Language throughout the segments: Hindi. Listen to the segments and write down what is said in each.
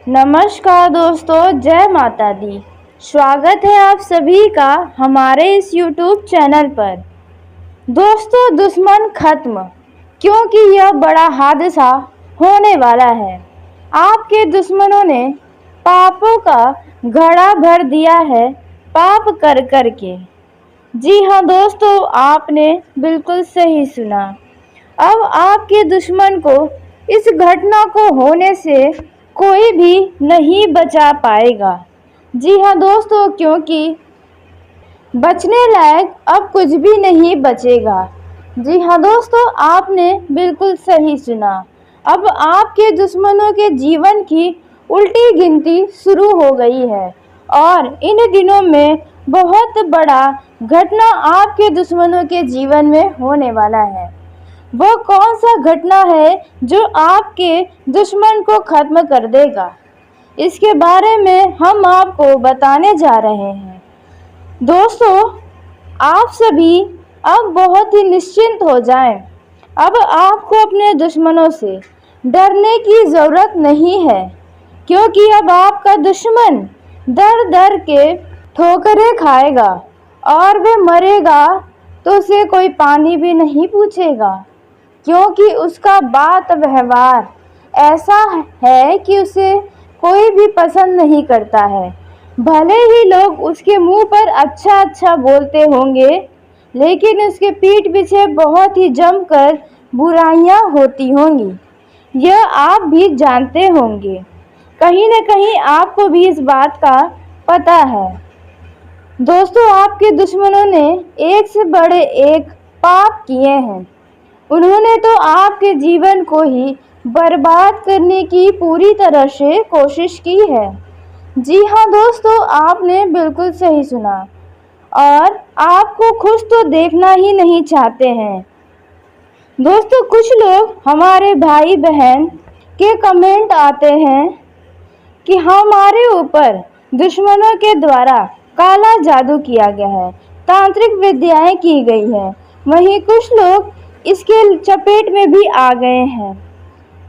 नमस्कार दोस्तों, जय माता दी। स्वागत है आप सभी का हमारे इस YouTube चैनल पर। दोस्तों, दुश्मन खत्म, क्योंकि यह बड़ा हादसा होने वाला है। आपके दुश्मनों ने पापों का घड़ा भर दिया है, पाप कर कर के। जी हाँ दोस्तों, आपने बिल्कुल सही सुना। अब आपके दुश्मन को इस घटना को होने से कोई भी नहीं बचा पाएगा। जी हाँ दोस्तों, क्योंकि बचने लायक अब कुछ भी नहीं बचेगा। जी हाँ दोस्तों, आपने बिल्कुल सही सुना। अब आपके दुश्मनों के जीवन की उल्टी गिनती शुरू हो गई है और इन दिनों में बहुत बड़ा घटना आपके दुश्मनों के जीवन में होने वाला है। वो कौन सा घटना है जो आपके दुश्मन को खत्म कर देगा, इसके बारे में हम आपको बताने जा रहे हैं। दोस्तों, आप सभी अब बहुत ही निश्चिंत हो जाएं। अब आपको अपने दुश्मनों से डरने की ज़रूरत नहीं है, क्योंकि अब आपका दुश्मन दर दर के ठोकरें खाएगा और वह मरेगा तो उसे कोई पानी भी नहीं पूछेगा, क्योंकि उसका बात व्यवहार ऐसा है कि उसे कोई भी पसंद नहीं करता है। भले ही लोग उसके मुंह पर अच्छा अच्छा बोलते होंगे, लेकिन उसके पीठ पीछे बहुत ही जमकर बुराइयां होती होंगी। यह आप भी जानते होंगे। कहीं न कहीं आपको भी इस बात का पता है। दोस्तों, आपके दुश्मनों ने एक से बड़े एक पाप किए हैं। उन्होंने तो आपके जीवन को ही बर्बाद करने की पूरी तरह से कोशिश की है। जी हाँ दोस्तों, आपने बिल्कुल सही सुना और आपको खुश तो देखना ही नहीं चाहते हैं। दोस्तों, कुछ लोग हमारे भाई बहन के कमेंट आते हैं कि हमारे ऊपर दुश्मनों के द्वारा काला जादू किया गया है, तांत्रिक विद्याएं की गई है। वहीं कुछ लोग इसके चपेट में भी आ गए हैं,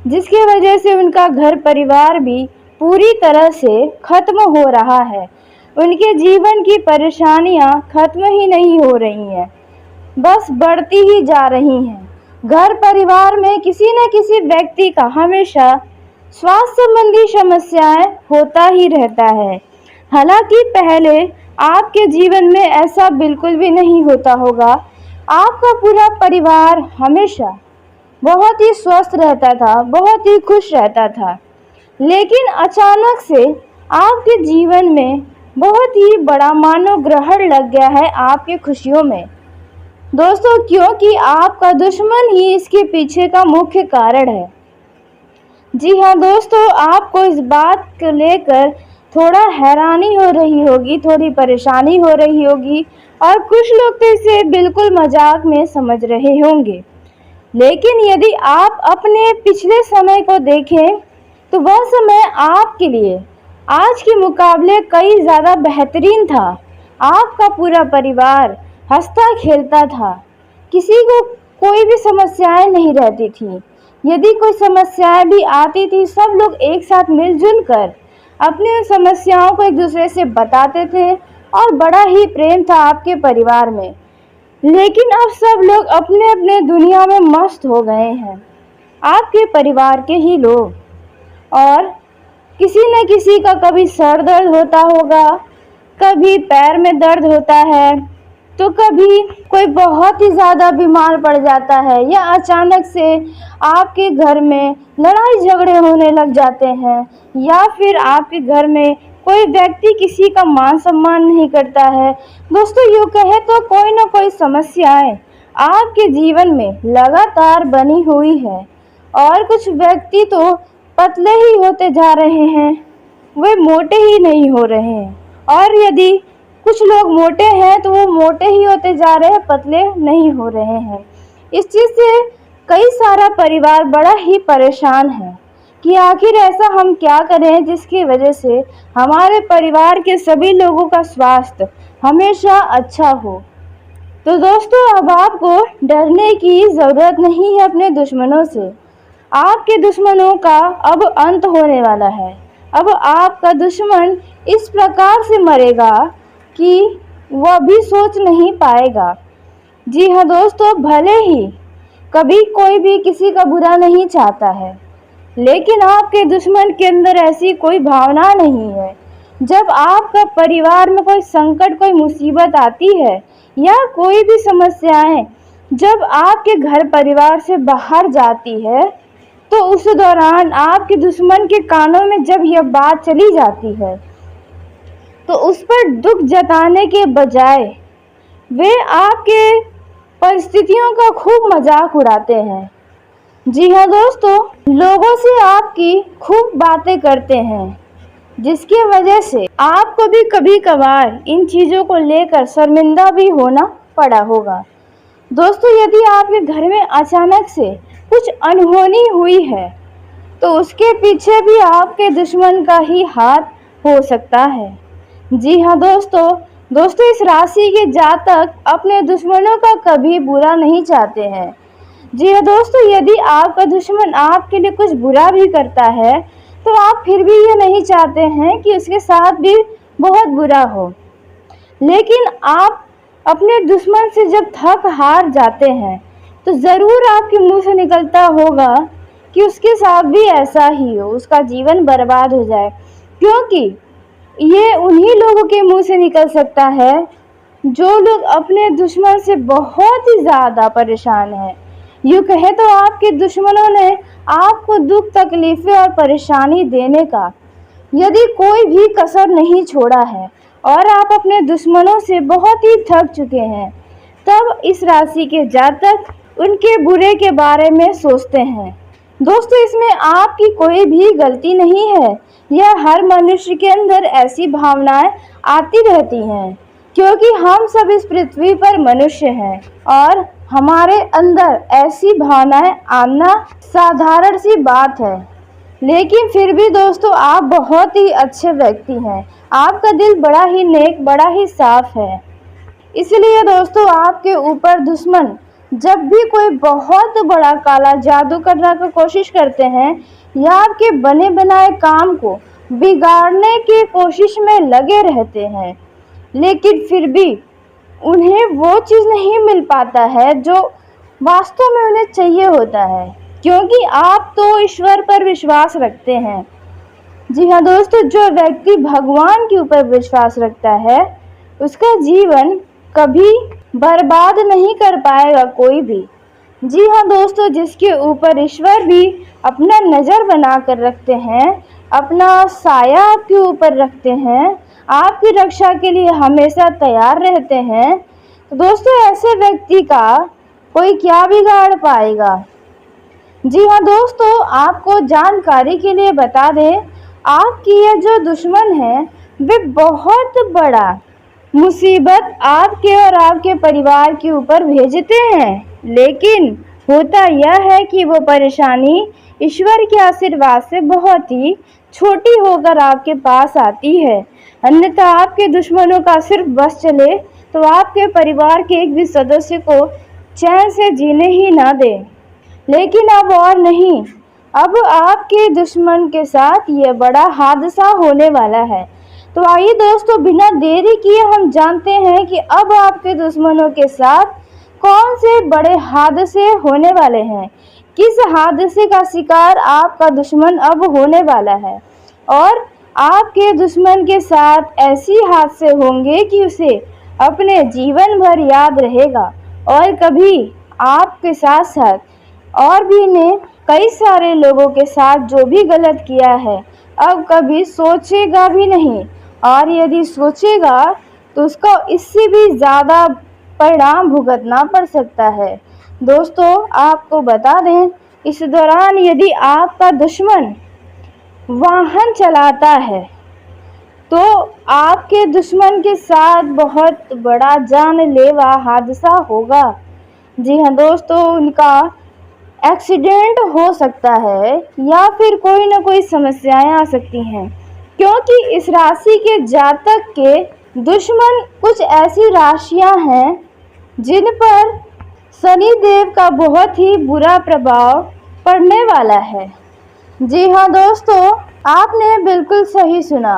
जिसकी वजह से उनका घर परिवार भी पूरी तरह से खत्म हो रहा है। उनके जीवन की परेशानियां खत्म ही नहीं हो रही हैं, बस बढ़ती ही जा रही हैं। घर परिवार में किसी न किसी व्यक्ति का हमेशा स्वास्थ्य संबंधी समस्याएं होता ही रहता है। हालांकि पहले आपके जीवन में ऐसा बिल्कुल भी नहीं होता होगा। आपका पूरा परिवार हमेशा बहुत ही स्वस्थ रहता था, बहुत ही खुश रहता था, लेकिन अचानक से आपके जीवन में बहुत ही बड़ा मानो ग्रहण लग गया है आपके खुशियों में। दोस्तों, क्योंकि आपका दुश्मन ही इसके पीछे का मुख्य कारण है। जी हाँ दोस्तों, आपको इस बात को लेकर थोड़ा हैरानी हो रही होगी, थोड़ी परेशानी हो रही होगी और कुछ लोग तो इसे बिल्कुल मजाक में समझ रहे होंगे। लेकिन यदि आप अपने पिछले समय को देखें तो वह समय आपके लिए आज के मुकाबले कई ज़्यादा बेहतरीन था। आपका पूरा परिवार हंसता खेलता था, किसी को कोई भी समस्याएं नहीं रहती थी। यदि कोई समस्याएं भी आती थी, सब लोग एक साथ मिलजुल कर अपनी समस्याओं को एक दूसरे से बताते थे और बड़ा ही प्रेम था आपके परिवार में। लेकिन अब सब लोग अपने अपने दुनिया में मस्त हो गए हैं, आपके परिवार के ही लोग। और किसी न किसी का कभी सर दर्द होता होगा, कभी पैर में दर्द होता है, तो कभी कोई बहुत ही ज़्यादा बीमार पड़ जाता है, या अचानक से आपके घर में लड़ाई झगड़े होने लग जाते हैं, या फिर आपके घर में कोई व्यक्ति किसी का मान सम्मान नहीं करता है। दोस्तों, यूँ कहे तो कोई ना कोई समस्याएं आपके जीवन में लगातार बनी हुई है और कुछ व्यक्ति तो पतले ही होते जा रहे हैं, वे मोटे ही नहीं हो रहे हैं। और यदि कुछ लोग मोटे हैं तो वो मोटे ही होते जा रहे हैं, पतले नहीं हो रहे हैं। इस चीज़ से कई सारा परिवार बड़ा ही परेशान है कि आखिर ऐसा हम क्या करें जिसकी वजह से हमारे परिवार के सभी लोगों का स्वास्थ्य हमेशा अच्छा हो। तो दोस्तों, अब आपको डरने की ज़रूरत नहीं है अपने दुश्मनों से। आपके दुश्मनों का अब अंत होने वाला है। अब आपका दुश्मन इस प्रकार से मरेगा कि वह भी सोच नहीं पाएगा। जी हाँ दोस्तों, भले ही कभी कोई भी किसी का बुरा नहीं चाहता है, लेकिन आपके दुश्मन के अंदर ऐसी कोई भावना नहीं है। जब आपका परिवार में कोई संकट, कोई मुसीबत आती है या कोई भी समस्याएं जब आपके घर परिवार से बाहर जाती है, तो उस दौरान आपके दुश्मन के कानों में जब यह बात चली जाती है, तो उस पर दुख जताने के बजाय वे आपके परिस्थितियों का खूब मजाक उड़ाते हैं। जी हाँ दोस्तों, लोगों से आपकी खूब बातें करते हैं, जिसकी वजह से आपको भी कभी कभार इन चीज़ों को लेकर शर्मिंदा भी होना पड़ा होगा। दोस्तों, यदि आपके घर में अचानक से कुछ अनहोनी हुई है, तो उसके पीछे भी आपके दुश्मन का ही हाथ हो सकता है। जी हाँ दोस्तों, इस राशि के जातक अपने दुश्मनों का कभी बुरा नहीं चाहते हैं। जी हाँ दोस्तों, यदि आपका दुश्मन आपके लिए कुछ बुरा भी करता है, तो आप फिर भी ये नहीं चाहते हैं कि उसके साथ भी बहुत बुरा हो। लेकिन आप अपने दुश्मन से जब थक हार जाते हैं, तो ज़रूर आपके मुंह से निकलता होगा कि उसके साथ भी ऐसा ही हो, उसका जीवन बर्बाद हो जाए। क्योंकि ये उन्हीं लोगों के मुंह से निकल सकता है जो लोग अपने दुश्मन से बहुत ही ज़्यादा परेशान हैं। यूँ कहे तो आपके दुश्मनों ने आपको दुख, तकलीफ़ें और परेशानी देने का यदि कोई भी कसर नहीं छोड़ा है और आप अपने दुश्मनों से बहुत ही थक चुके हैं, तब इस राशि के जातक उनके बुरे के बारे में सोचते हैं। दोस्तों, इसमें आपकी कोई भी गलती नहीं है। यह हर मनुष्य के अंदर ऐसी भावनाएं आती रहती हैं, क्योंकि हम सब इस पृथ्वी पर मनुष्य हैं और हमारे अंदर ऐसी भावनाएं आना साधारण सी बात है। लेकिन फिर भी दोस्तों, आप बहुत ही अच्छे व्यक्ति हैं। आपका दिल बड़ा ही नेक, बड़ा ही साफ है। इसलिए दोस्तों, आपके ऊपर दुश्मन जब भी कोई बहुत बड़ा काला जादू करने की कोशिश करते हैं या आपके बने बनाए काम को बिगाड़ने की कोशिश में लगे रहते हैं, लेकिन फिर भी उन्हें वो चीज़ नहीं मिल पाता है जो वास्तव में उन्हें चाहिए होता है, क्योंकि आप तो ईश्वर पर विश्वास रखते हैं। जी हाँ दोस्तों, जो व्यक्ति भगवान के ऊपर विश्वास रखता है, उसका जीवन कभी बर्बाद नहीं कर पाएगा कोई भी। जी हाँ दोस्तों, जिसके ऊपर ईश्वर भी अपना नज़र बना कर रखते हैं, अपना साया आपके ऊपर रखते हैं, आपकी रक्षा के लिए हमेशा तैयार रहते हैं, तो दोस्तों ऐसे व्यक्ति का कोई क्या बिगाड़ पाएगा। जी हाँ दोस्तों, आपको जानकारी के लिए बता दें, आपकी ये जो दुश्मन है वे बहुत बड़ा मुसीबत आपके और आपके परिवार के ऊपर भेजते हैं। लेकिन होता यह है कि वो परेशानी ईश्वर के आशीर्वाद से बहुत ही छोटी होकर आपके पास आती है। अन्यथा आपके दुश्मनों का सिर्फ बस चले तो आपके परिवार के एक भी सदस्य को चैन से जीने ही ना दे। लेकिन अब और नहीं, अब आपके दुश्मन के साथ ये बड़ा हादसा होने वाला है। तो आइए दोस्तों, बिना देरी किए हम जानते हैं कि अब आपके दुश्मनों के साथ कौन से बड़े हादसे होने वाले हैं, किस हादसे का शिकार आपका दुश्मन अब होने वाला है, और आपके दुश्मन के साथ ऐसी हादसे होंगे कि उसे अपने जीवन भर याद रहेगा। और कभी आपके साथ साथ और भी ने कई सारे लोगों के साथ जो भी गलत किया है, अब कभी सोचेगा भी नहीं, और यदि सोचेगा तो उसका इससे भी ज़्यादा परिणाम भुगतना पड़ सकता है। दोस्तों, आपको बता दें, इस दौरान यदि आपका दुश्मन वाहन चलाता है, तो आपके दुश्मन के साथ बहुत बड़ा जानलेवा हादसा होगा। जी हाँ दोस्तों, उनका एक्सीडेंट हो सकता है या फिर कोई ना कोई समस्याएं आ सकती हैं, क्योंकि इस राशि के जातक के दुश्मन कुछ ऐसी राशियां हैं जिन पर शनि देव का बहुत ही बुरा प्रभाव पड़ने वाला है। जी हाँ दोस्तों, आपने बिल्कुल सही सुना।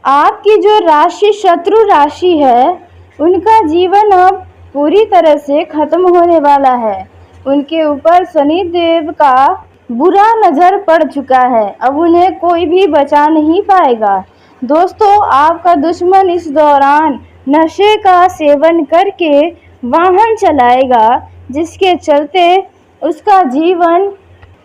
आपकी जो राशि शत्रु राशि है, उनका जीवन अब पूरी तरह से खत्म होने वाला है। उनके ऊपर शनि देव का बुरा नज़र पड़ चुका है। अब उन्हें कोई भी बचा नहीं पाएगा। दोस्तों, आपका दुश्मन इस दौरान नशे का सेवन करके वाहन चलाएगा, जिसके चलते उसका जीवन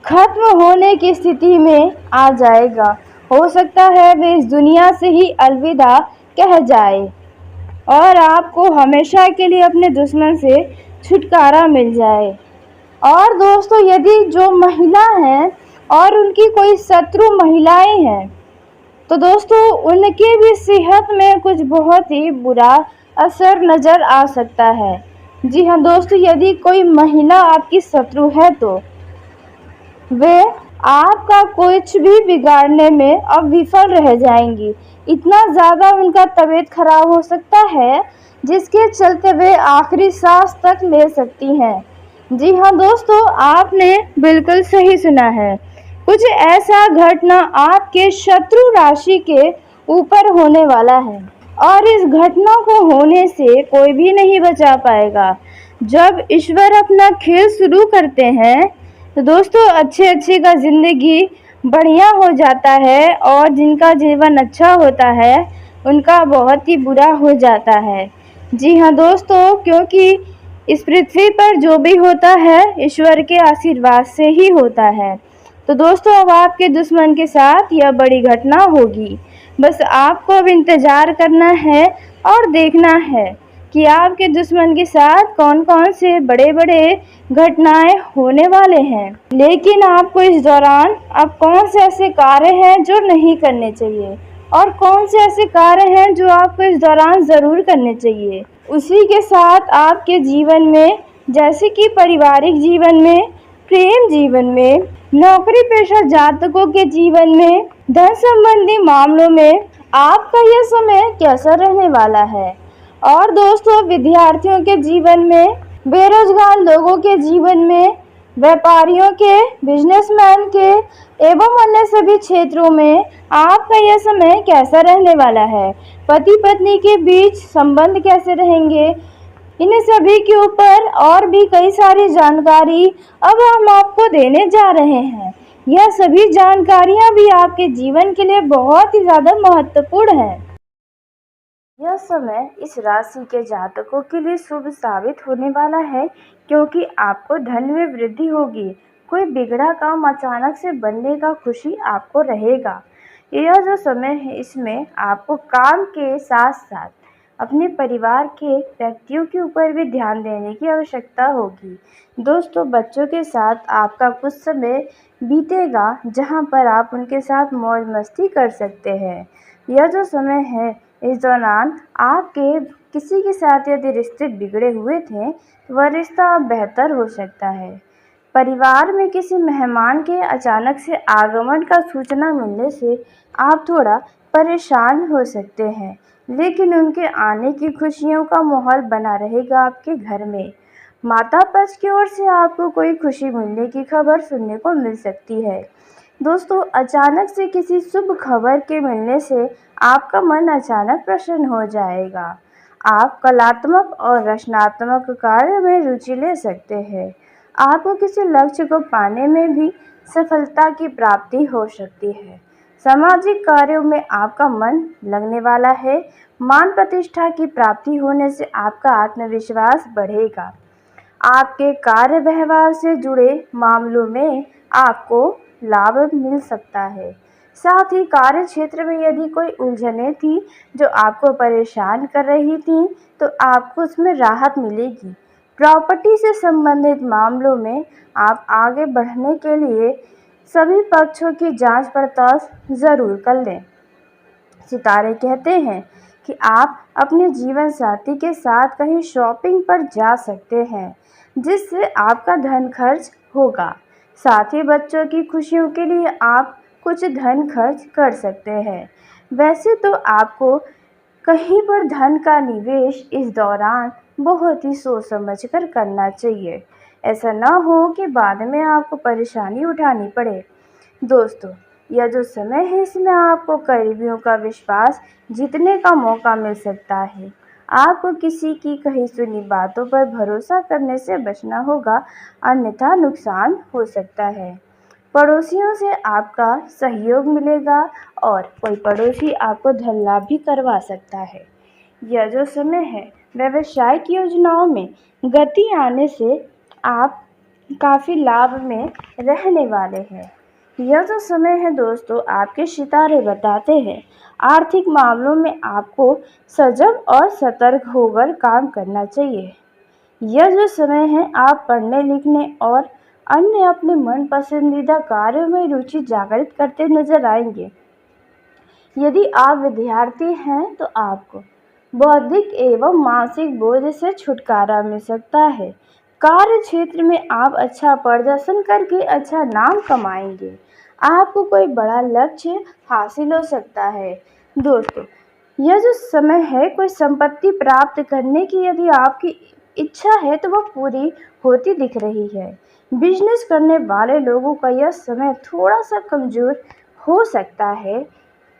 खत्म होने की स्थिति में आ जाएगा। हो सकता है वे इस दुनिया से ही अलविदा कह जाए और आपको हमेशा के लिए अपने दुश्मन से छुटकारा मिल जाए। और दोस्तों, यदि जो महिला हैं और उनकी कोई शत्रु महिलाएं हैं, तो दोस्तों उनके भी सेहत में कुछ बहुत ही बुरा असर नज़र आ सकता है। जी हाँ दोस्तों, यदि कोई महिला आपकी शत्रु है तो वे आपका कुछ भी बिगाड़ने में अब विफल रह जाएंगी। इतना ज़्यादा उनका तबीयत खराब हो सकता है, जिसके चलते वे आखिरी सांस तक ले सकती हैं। जी हाँ दोस्तों, आपने बिल्कुल सही सुना है। कुछ ऐसा घटना आपके शत्रु राशि के ऊपर होने वाला है और इस घटना को होने से कोई भी नहीं बचा पाएगा। जब ईश्वर अपना खेल शुरू करते हैं तो दोस्तों अच्छे का ज़िंदगी बढ़िया हो जाता है और जिनका जीवन अच्छा होता है उनका बहुत ही बुरा हो जाता है। जी हाँ दोस्तों, क्योंकि इस पृथ्वी पर जो भी होता है ईश्वर के आशीर्वाद से ही होता है। तो दोस्तों, अब आपके दुश्मन के साथ यह बड़ी घटना होगी। बस आपको अब इंतज़ार करना है और देखना है कि आपके दुश्मन के साथ कौन कौन से बड़े बड़े घटनाएं होने वाले हैं। लेकिन आपको इस दौरान अब कौन से ऐसे कार्य हैं जो नहीं करने चाहिए और कौन से ऐसे कार्य हैं जो आपको इस दौरान ज़रूर करने चाहिए। उसी के साथ आपके जीवन में, जैसे कि पारिवारिक जीवन में, प्रेम जीवन में, नौकरी पेशा जातकों के जीवन में, धन संबंधी मामलों में आपका यह समय कैसा रहने वाला है। और दोस्तों, विद्यार्थियों के जीवन में, बेरोजगार लोगों के जीवन में, व्यापारियों के, बिजनेसमैन के एवं अन्य सभी क्षेत्रों में आपका यह समय कैसा रहने वाला है। पति पत्नी के बीच संबंध कैसे रहेंगे, इन सभी के ऊपर और भी कई सारी जानकारी अब हम आपको देने जा रहे हैं। यह सभी जानकारियां भी आपके जीवन के लिए बहुत ही ज़्यादा महत्वपूर्ण है। यह समय इस राशि के जातकों के लिए शुभ साबित होने वाला है, क्योंकि आपको धन में वृद्धि होगी। कोई बिगड़ा काम अचानक से बनने का खुशी आपको रहेगा। यह जो समय है, इसमें आपको काम के साथ साथ अपने परिवार के व्यक्तियों के ऊपर भी ध्यान देने की आवश्यकता होगी। दोस्तों, बच्चों के साथ आपका कुछ समय बीतेगा, जहां पर आप उनके साथ मौज मस्ती कर सकते हैं। यह जो समय है, इस दौरान आपके किसी के साथ यदि रिश्ते बिगड़े हुए थे, वह रिश्ता अब बेहतर हो सकता है। परिवार में किसी मेहमान के अचानक से आगमन का सूचना मिलने से आप थोड़ा परेशान हो सकते हैं, लेकिन उनके आने की खुशियों का माहौल बना रहेगा आपके घर में। माता पक्ष की ओर से आपको कोई खुशी मिलने की खबर सुनने को मिल सकती है। दोस्तों, अचानक से किसी शुभ खबर के मिलने से आपका मन अचानक प्रसन्न हो जाएगा। आप कलात्मक और रचनात्मक कार्य में रुचि ले सकते हैं। आपको किसी लक्ष्य को पाने में भी सफलता की प्राप्ति हो सकती है। सामाजिक कार्यों में आपका मन लगने वाला है। मान प्रतिष्ठा की प्राप्ति होने से आपका आत्मविश्वास बढ़ेगा। आपके कार्य व्यवहार से जुड़े मामलों में आपको लाभ मिल सकता है। साथ ही कार्य क्षेत्र में यदि कोई उलझनें थी जो आपको परेशान कर रही थी, तो आपको उसमें राहत मिलेगी। प्रॉपर्टी से संबंधित मामलों में आप आगे बढ़ने के लिए सभी पक्षों की जांच पड़ताल ज़रूर कर लें। सितारे कहते हैं कि आप अपने जीवन साथी के साथ कहीं शॉपिंग पर जा सकते हैं, जिससे आपका धन खर्च होगा। साथ ही बच्चों की खुशियों के लिए आप कुछ धन खर्च कर सकते हैं। वैसे तो आपको कहीं पर धन का निवेश इस दौरान बहुत ही सोच समझ कर करना चाहिए। ऐसा ना हो कि बाद में आपको परेशानी उठानी पड़े। दोस्तों, यह जो समय है इसमें आपको करीबियों का विश्वास जीतने का मौका मिल सकता है। आपको किसी की कही सुनी बातों पर भरोसा करने से बचना होगा, अन्यथा नुकसान हो सकता है। पड़ोसियों से आपका सहयोग मिलेगा और कोई पड़ोसी आपको धन लाभ भी करवा सकता है। यह जो समय है व्यावसायिक योजनाओं में गति आने से आप काफ़ी लाभ में रहने वाले हैं। यह जो समय है दोस्तों, आपके सितारे बताते हैं आर्थिक मामलों में आपको सजग और सतर्क होकर काम करना चाहिए। यह जो समय है आप पढ़ने लिखने और अन्य अपने मन पसंदीदा कार्यों में रुचि जागृत करते नजर आएंगे। यदि आप विद्यार्थी हैं तो आपको बौद्धिक एवं मानसिक बोझ से छुटकारा मिल सकता है। कार्य क्षेत्र में आप अच्छा प्रदर्शन करके अच्छा नाम कमाएंगे। आपको कोई बड़ा लक्ष्य हासिल हो सकता है। दोस्तों, यह जो समय है कोई संपत्ति प्राप्त करने की यदि आपकी इच्छा है तो वह पूरी होती दिख रही है। बिजनेस करने वाले लोगों का यह समय थोड़ा सा कमज़ोर हो सकता है,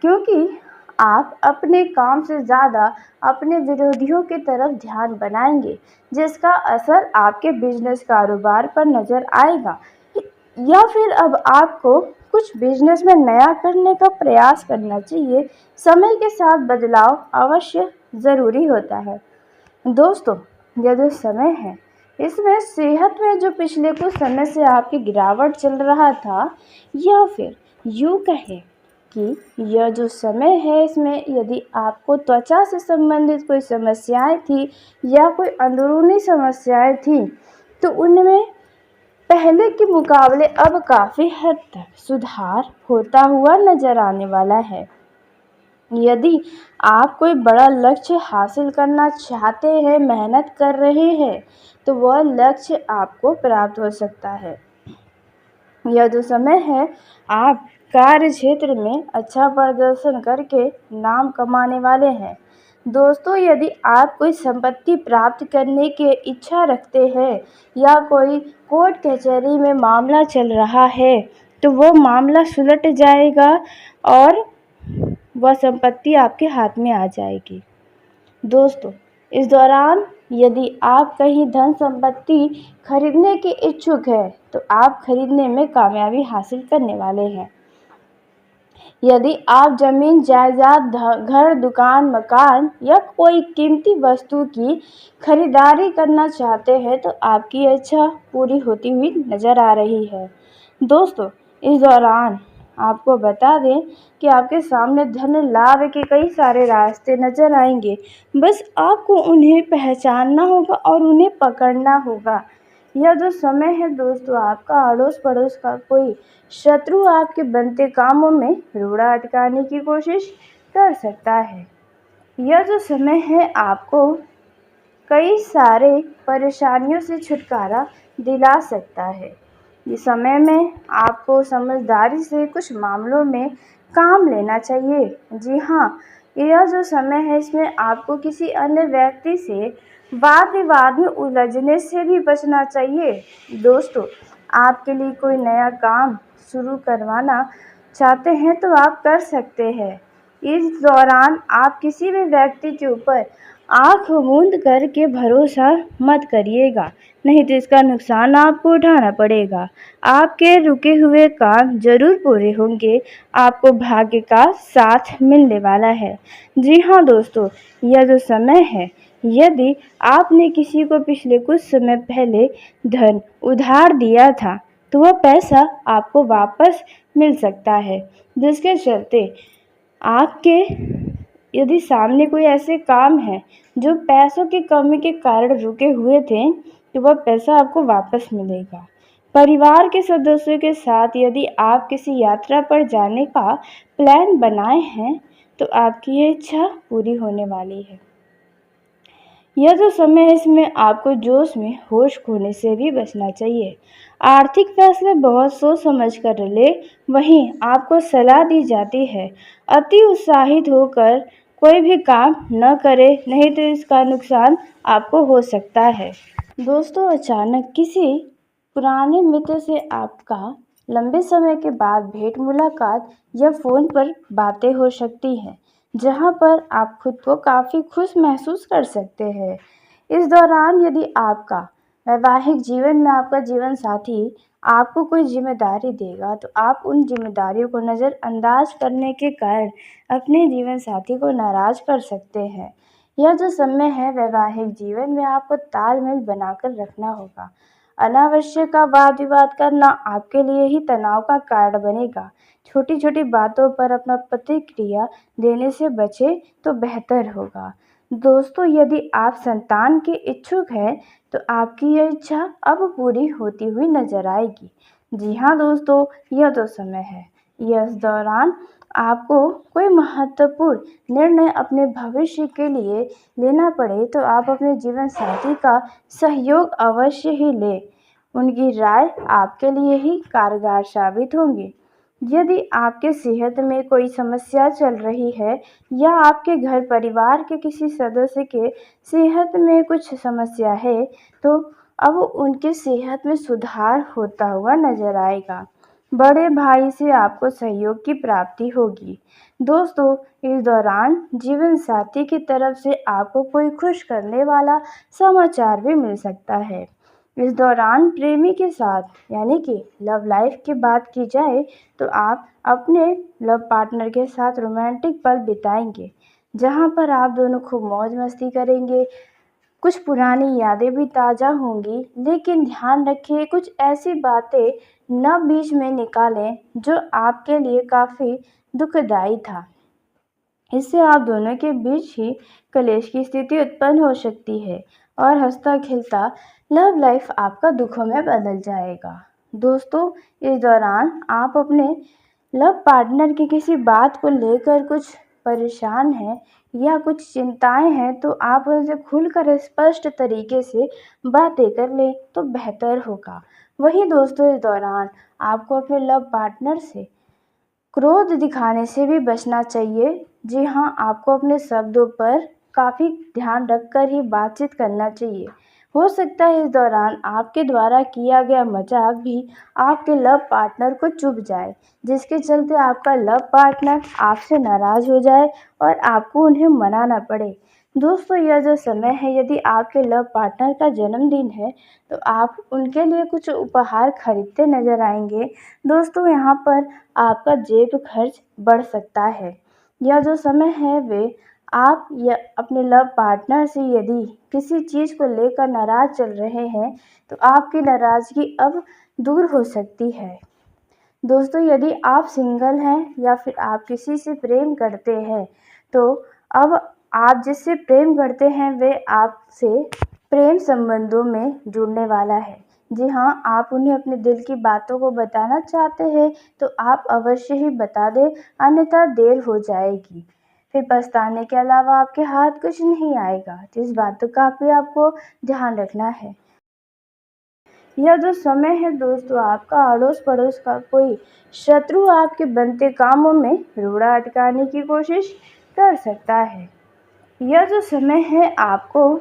क्योंकि आप अपने काम से ज़्यादा अपने विरोधियों की तरफ ध्यान बनाएंगे, जिसका असर आपके बिजनेस कारोबार पर नज़र आएगा। या फिर अब आपको कुछ बिजनेस में नया करने का प्रयास करना चाहिए। समय के साथ बदलाव अवश्य ज़रूरी होता है। दोस्तों, यह जो समय है इसमें सेहत में जो पिछले कुछ समय से आपकी गिरावट चल रहा था, या फिर यूँ कहें कि यह जो समय है इसमें यदि आपको त्वचा से संबंधित कोई समस्याएं थी या कोई अंदरूनी समस्याएं थी, तो उनमें पहले के मुकाबले अब काफ़ी हद तक सुधार होता हुआ नजर आने वाला है। यदि आप कोई बड़ा लक्ष्य हासिल करना चाहते हैं, मेहनत कर रहे हैं, तो वह लक्ष्य आपको प्राप्त हो सकता है। यह जो समय है आप कार्य क्षेत्र में अच्छा प्रदर्शन करके नाम कमाने वाले हैं। दोस्तों, यदि आप कोई संपत्ति प्राप्त करने की इच्छा रखते हैं या कोई कोर्ट कचहरी में मामला चल रहा है, तो वह मामला सुलट जाएगा और वह संपत्ति आपके हाथ में आ जाएगी। दोस्तों, इस दौरान यदि आप कहीं धन संपत्ति खरीदने के इच्छुक हैं, तो आप खरीदने में कामयाबी हासिल करने वाले हैं। यदि आप जमीन जायदाद, घर, दुकान, मकान या कोई कीमती वस्तु की खरीदारी करना चाहते हैं, तो आपकी इच्छा पूरी होती हुई नजर आ रही है। दोस्तों, इस दौरान आपको बता दें कि आपके सामने धन लाभ के कई सारे रास्ते नजर आएंगे। बस आपको उन्हें पहचानना होगा और उन्हें पकड़ना होगा। यह जो समय है दोस्तों, आपका अड़ोस पड़ोस का कोई शत्रु आपके बनते कामों में रोड़ा अटकाने की कोशिश कर सकता है। यह जो समय है आपको कई सारे परेशानियों से छुटकारा दिला सकता है। इस समय में आपको समझदारी से कुछ मामलों में काम लेना चाहिए। जी हाँ, यह जो समय है इसमें आपको किसी अन्य व्यक्ति से वाद विवाद में उलझने से भी बचना चाहिए। दोस्तों, आपके लिए कोई नया काम शुरू करवाना चाहते हैं तो आप कर सकते हैं। इस दौरान आप किसी भी व्यक्ति के ऊपर आँख मूंद करके भरोसा मत करिएगा, नहीं तो इसका नुकसान आपको उठाना पड़ेगा। आपके रुके हुए काम जरूर पूरे होंगे। आपको भाग्य का साथ मिलने वाला है। जी हाँ दोस्तों, यह जो समय है, यदि आपने किसी को पिछले कुछ समय पहले धन उधार दिया था, तो वह पैसा आपको वापस मिल सकता है, जिसके चलते आपके यदि सामने कोई ऐसे काम है जो पैसों की कमी के कारण रुके हुए थे, तो वह पैसा आपको वापस मिलेगा। परिवार के सदस्यों के साथ यदि आप किसी यात्रा पर जाने का प्लान बनाए हैं, तो आपकी ये इच्छा पूरी होने वाली है। यह जो समय है इसमें आपको जोश में होश खोने से भी बचना चाहिए। आर्थिक फैसले बहुत सोच समझ कर ले, वहीं आपको सलाह दी जाती है अति उत्साहित होकर कोई भी काम न करे, नहीं तो इसका नुकसान आपको हो सकता है। दोस्तों, अचानक किसी पुराने मित्र से आपका लंबे समय के बाद भेंट मुलाकात या फ़ोन पर बातें हो सकती हैं, जहां पर आप खुद को काफ़ी खुश महसूस कर सकते हैं। इस दौरान यदि आपका वैवाहिक जीवन में आपका जीवन साथी आपको कोई ज़िम्मेदारी देगा, तो आप उन ज़िम्मेदारियों को नज़रअंदाज करने के कारण अपने जीवन साथी को नाराज़ कर सकते हैं। यह जो समय है वैवाहिक जीवन में आपको तालमेल बनाकर रखना होगा। अनावश्यक वाद विवाद करना आपके लिए ही तनाव का कारण बनेगा। छोटी छोटी बातों पर अपना प्रतिक्रिया देने से बचे तो बेहतर होगा। दोस्तों, यदि आप संतान के इच्छुक हैं तो आपकी यह इच्छा अब पूरी होती हुई नजर आएगी। जी हाँ दोस्तों, यह तो समय है। इस दौरान आपको कोई महत्वपूर्ण निर्णय अपने भविष्य के लिए लेना पड़े तो आप अपने जीवन साथी का सहयोग अवश्य ही लें। उनकी राय आपके लिए ही कारगर साबित होंगी। यदि आपके सेहत में कोई समस्या चल रही है या आपके घर परिवार के किसी सदस्य के सेहत में कुछ समस्या है, तो अब उनके सेहत में सुधार होता हुआ नजर आएगा। बड़े भाई से आपको सहयोग की प्राप्ति होगी। दोस्तों, इस दौरान जीवन साथी की तरफ से आपको कोई खुश करने वाला समाचार भी मिल सकता है। इस दौरान प्रेमी के साथ यानी कि लव लाइफ की बात की जाए तो आप अपने लव पार्टनर के साथ रोमांटिक पल बिताएंगे, जहां पर आप दोनों खूब मौज मस्ती करेंगे। कुछ पुरानी यादें भी ताज़ा होंगी, लेकिन ध्यान रखिए कुछ ऐसी बातें न बीच में निकालें जो आपके लिए काफ़ी दुखदाई था। इससे आप दोनों के बीच ही कलेश की स्थिति उत्पन्न हो सकती है और हंसता खिलता लव लाइफ आपका दुखों में बदल जाएगा। दोस्तों, इस दौरान आप अपने लव पार्टनर की किसी बात को लेकर कुछ परेशान हैं या कुछ चिंताएं हैं, तो आप उनसे खुलकर स्पष्ट तरीके से बातें कर लें तो बेहतर होगा। वहीं दोस्तों, इस दौरान आपको अपने लव पार्टनर से क्रोध दिखाने से भी बचना चाहिए। जी हाँ, आपको अपने शब्दों पर काफ़ी ध्यान रखकर ही बातचीत करना चाहिए। हो सकता है इस दौरान आपके द्वारा किया गया मजाक भी आपके लव पार्टनर को चुभ जाए, जिसके चलते आपका लव पार्टनर आपसे नाराज़ हो जाए और आपको उन्हें मनाना पड़े। दोस्तों, यह जो समय है, यदि आपके लव पार्टनर का जन्मदिन है तो आप उनके लिए कुछ उपहार खरीदते नजर आएंगे। दोस्तों, यहाँ पर आपका जेब खर्च बढ़ सकता है। यह जो समय है वे आप या अपने लव पार्टनर से यदि किसी चीज़ को लेकर नाराज़ चल रहे हैं तो आपकी नाराज़गी अब दूर हो सकती है। दोस्तों, यदि आप सिंगल हैं या फिर आप किसी से प्रेम करते हैं तो अब आप जिससे प्रेम करते हैं वे आपसे प्रेम संबंधों में जुड़ने वाला है। जी हाँ, आप उन्हें अपने दिल की बातों को बताना चाहते हैं तो आप अवश्य ही बता दें, अन्यथा देर हो जाएगी। फिर पछताने के अलावा आपके हाथ कुछ नहीं आएगा। तो इस बातों का भी आपको ध्यान रखना है। यह जो समय है दोस्तों, आपका अड़ोस पड़ोस का कोई शत्रु आपके बनते कामों में रोड़ा अटकाने की कोशिश कर सकता है। यह जो समय है आपको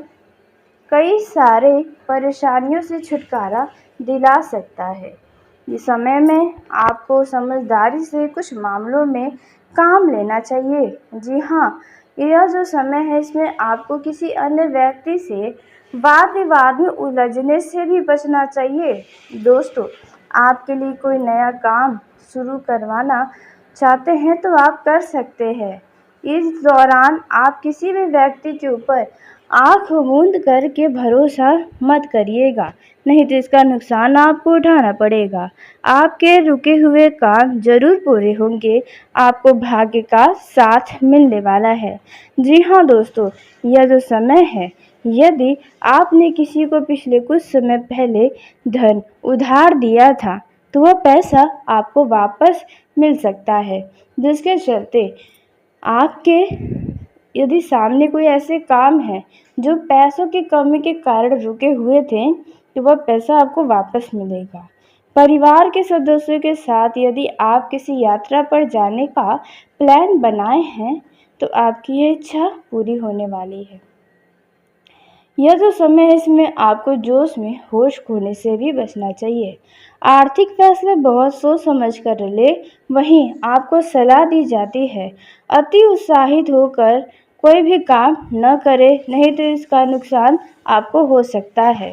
कई सारे परेशानियों से छुटकारा दिला सकता है। इस समय में आपको समझदारी से कुछ मामलों में काम लेना चाहिए। जी हाँ, यह जो समय है इसमें आपको किसी अन्य व्यक्ति से वाद विवाद में उलझने से भी बचना चाहिए। दोस्तों, आपके लिए कोई नया काम शुरू करवाना चाहते हैं तो आप कर सकते हैं। इस दौरान आप किसी भी व्यक्ति के ऊपर आँख मूंद करके भरोसा मत करिएगा, नहीं तो इसका नुकसान आपको उठाना पड़ेगा। आपके रुके हुए काम जरूर पूरे होंगे। आपको भाग्य का साथ मिलने वाला है। जी हाँ दोस्तों, यह जो समय है, यदि आपने किसी को पिछले कुछ समय पहले धन उधार दिया था तो वह पैसा आपको वापस मिल सकता है, जिसके चलते आपके यदि सामने कोई ऐसे काम है जो पैसों की कमी के कारण रुके हुए थे तो वह पैसा आपको वापस मिलेगा। परिवार के सदस्यों के साथ यदि आप किसी यात्रा पर जाने का प्लान बनाए हैं तो आपकी यह इच्छा पूरी होने वाली है। यह जो समय है इसमें आपको जोश में होश खोने से भी बचना चाहिए। आर्थिक फैसले बहुत सोच समझ कर ले, वहीं आपको सलाह दी जाती है अति उत्साहित होकर कोई भी काम न करे, नहीं तो इसका नुकसान आपको हो सकता है।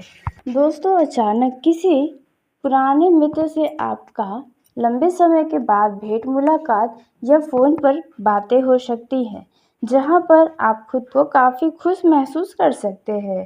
दोस्तों, अचानक किसी पुराने मित्र से आपका लंबे समय के बाद भेंट मुलाकात या फ़ोन पर बातें हो सकती हैं, जहां पर आप खुद को काफ़ी खुश महसूस कर सकते हैं।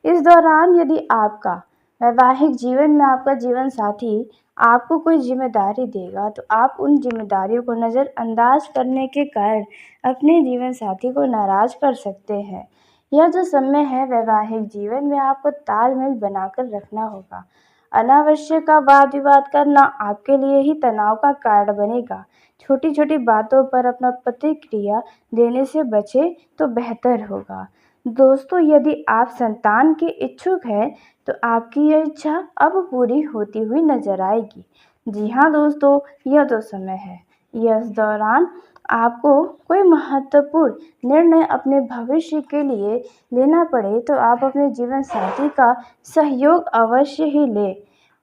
इस दौरान यदि आपका वैवाहिक जीवन में आपका जीवन साथी आपको कोई जिम्मेदारी देगा, तो आप उन जिम्मेदारियों को नज़रअंदाज करने के कारण अपने जीवन साथी को नाराज़ कर सकते हैं। यह जो समय है वैवाहिक जीवन में आपको तालमेल बनाकर रखना होगा। अनावश्यक वाद विवाद करना आपके लिए ही तनाव का कारण बनेगा। छोटी छोटी बातों पर अपना प्रतिक्रिया देने से बचे तो बेहतर होगा। दोस्तों, यदि आप संतान के इच्छुक हैं तो आपकी यह इच्छा अब पूरी होती हुई नजर आएगी। जी हाँ दोस्तों, यह तो समय है, इस दौरान आपको कोई महत्वपूर्ण निर्णय अपने भविष्य के लिए लेना पड़े तो आप अपने जीवन साथी का सहयोग अवश्य ही लें।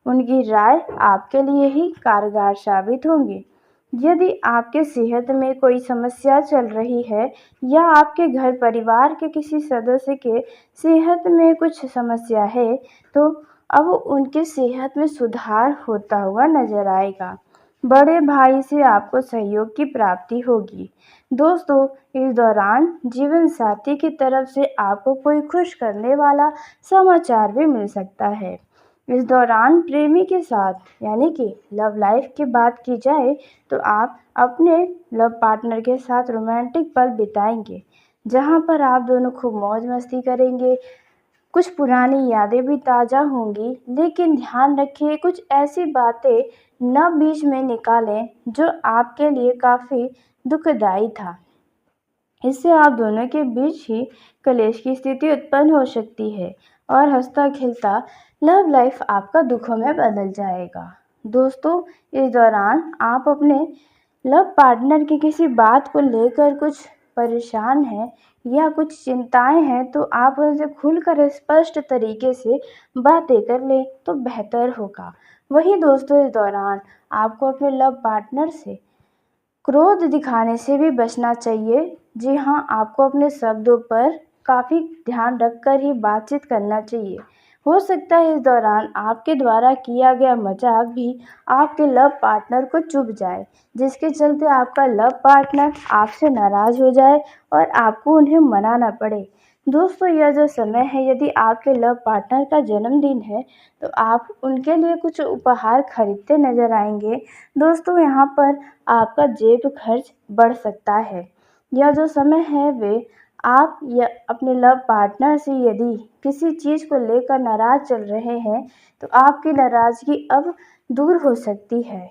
उनकी राय आपके लिए ही कारगर साबित होंगी। यदि आपके सेहत में कोई समस्या चल रही है या आपके घर परिवार के किसी सदस्य के सेहत में कुछ समस्या है, तो अब उनके सेहत में सुधार होता हुआ नजर आएगा। बड़े भाई से आपको सहयोग की प्राप्ति होगी। दोस्तों, इस दौरान जीवन साथी की तरफ से आपको कोई खुश करने वाला समाचार भी मिल सकता है। इस दौरान प्रेमी के साथ यानी कि लव लाइफ की बात की जाए तो आप अपने लव पार्टनर के साथ रोमांटिक पल बिताएंगे, जहां पर आप दोनों खूब मौज मस्ती करेंगे। कुछ पुरानी यादें भी ताज़ा होंगी, लेकिन ध्यान रखिए कुछ ऐसी बातें न बीच में निकालें जो आपके लिए काफ़ी दुखदाई था। इससे आप दोनों के बीच ही कलेश की स्थिति उत्पन्न हो सकती है और हंसता खिलता लव लाइफ आपका दुखों में बदल जाएगा। दोस्तों, इस दौरान आप अपने लव पार्टनर की किसी बात को लेकर कुछ परेशान हैं या कुछ चिंताएं हैं, तो आप उनसे खुलकर स्पष्ट तरीके से बातें कर लें तो बेहतर होगा। वहीं दोस्तों, इस दौरान आपको अपने लव पार्टनर से क्रोध दिखाने से भी बचना चाहिए। जी हाँ, आपको अपने शब्दों पर काफ़ी ध्यान रखकर ही बातचीत करना चाहिए। हो सकता है इस दौरान आपके द्वारा किया गया मजाक भी आपके लव पार्टनर को चुभ जाए, जिसके चलते आपका लव पार्टनर आपसे नाराज़ हो जाए और आपको उन्हें मनाना पड़े। दोस्तों, यह जो समय है, यदि आपके लव पार्टनर का जन्मदिन है तो आप उनके लिए कुछ उपहार खरीदते नजर आएंगे। दोस्तों, यहाँ पर आपका जेब खर्च बढ़ सकता है। यह जो समय है वे आप या अपने लव पार्टनर से यदि किसी चीज़ को लेकर नाराज़ चल रहे हैं तो आपकी नाराज़गी अब दूर हो सकती है।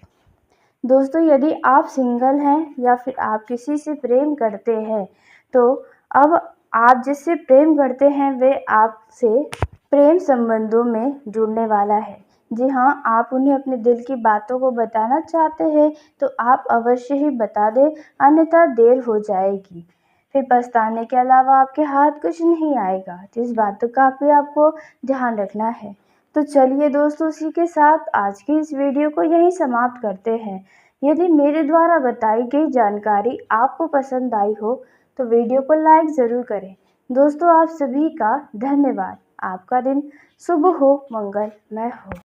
दोस्तों, यदि आप सिंगल हैं या फिर आप किसी से प्रेम करते हैं तो अब आप जिससे प्रेम करते हैं वे आपसे प्रेम संबंधों में जुड़ने वाला है। जी हाँ, आप उन्हें अपने दिल की बातों को बताना चाहते हैं तो आप अवश्य ही बता दें, अन्यथा देर हो जाएगी। फिर पछताने के अलावा आपके हाथ कुछ नहीं आएगा। तो इस बातों का भी आपको ध्यान रखना है। तो चलिए दोस्तों, इसी के साथ आज की इस वीडियो को यहीं समाप्त करते हैं। यदि मेरे द्वारा बताई गई जानकारी आपको पसंद आई हो तो वीडियो को लाइक ज़रूर करें। दोस्तों, आप सभी का धन्यवाद। आपका दिन शुभ हो, मंगलमय हो।